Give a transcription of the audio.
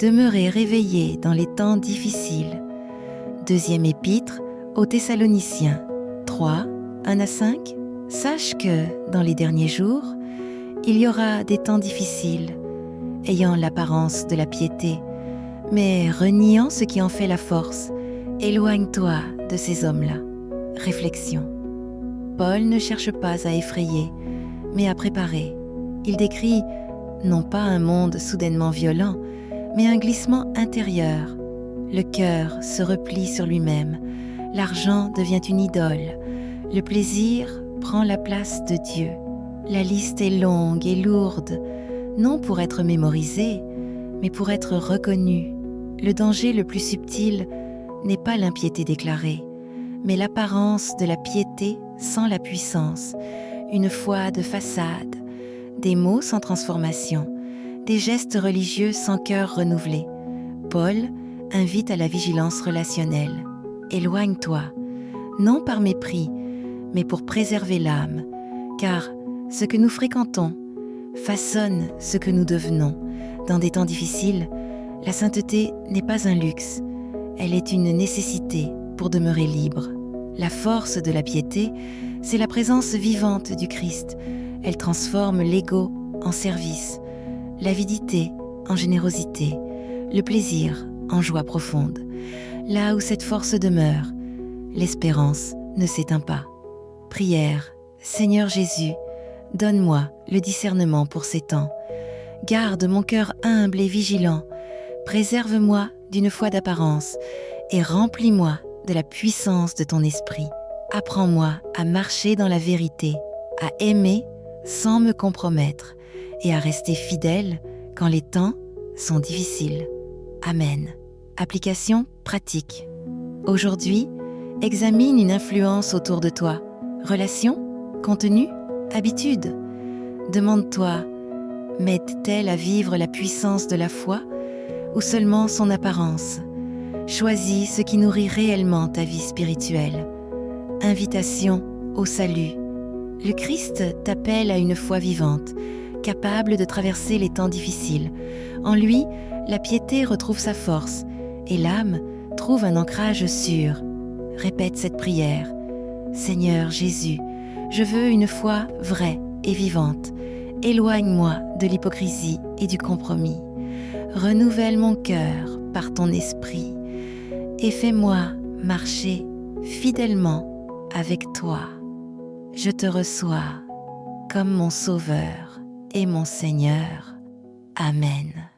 Demeurez réveillés dans les temps difficiles. Deuxième épître aux Thessaloniciens 3, 1-5. Sache que, dans les derniers jours, il y aura des temps difficiles, ayant l'apparence de la piété, mais reniant ce qui en fait la force. Éloigne-toi de ces hommes-là. Réflexion. Paul ne cherche pas à effrayer, mais à préparer. Il décrit non pas un monde soudainement violent, mais un glissement intérieur. Le cœur se replie sur lui-même, l'argent devient une idole, le plaisir prend la place de Dieu. La liste est longue et lourde, non pour être mémorisée, mais pour être reconnue. Le danger le plus subtil n'est pas l'impiété déclarée, mais l'apparence de la piété sans la puissance, une foi de façade, des mots sans transformation, des gestes religieux sans cœur renouvelé. Paul invite à la vigilance relationnelle. Éloigne-toi, non par mépris, mais pour préserver l'âme, car ce que nous fréquentons façonne ce que nous devenons. Dans des temps difficiles, la sainteté n'est pas un luxe, elle est une nécessité pour demeurer libre. La force de la piété, c'est la présence vivante du Christ. Elle transforme l'ego en service, l'avidité en générosité, le plaisir en joie profonde. Là où cette force demeure, l'espérance ne s'éteint pas. Prière, Seigneur Jésus, donne-moi le discernement pour ces temps. Garde mon cœur humble et vigilant, préserve-moi d'une foi d'apparence et remplis-moi de la puissance de ton esprit. Apprends-moi à marcher dans la vérité, à aimer sans me compromettre et à rester fidèle quand les temps sont difficiles. Amen. Application pratique. Aujourd'hui, examine une influence autour de toi. Relation, contenu, habitude. Demande-toi, m'aide-t-elle à vivre la puissance de la foi ou seulement son apparence? Choisis ce qui nourrit réellement ta vie spirituelle. Invitation au salut. Le Christ t'appelle à une foi vivante, capable de traverser les temps difficiles. En lui, la piété retrouve sa force et l'âme trouve un ancrage sûr. Répète cette prière. Seigneur Jésus, je veux une foi vraie et vivante. Éloigne-moi de l'hypocrisie et du compromis. Renouvelle mon cœur par ton esprit et fais-moi marcher fidèlement avec toi. Je te reçois comme mon Sauveur et mon Seigneur. Amen.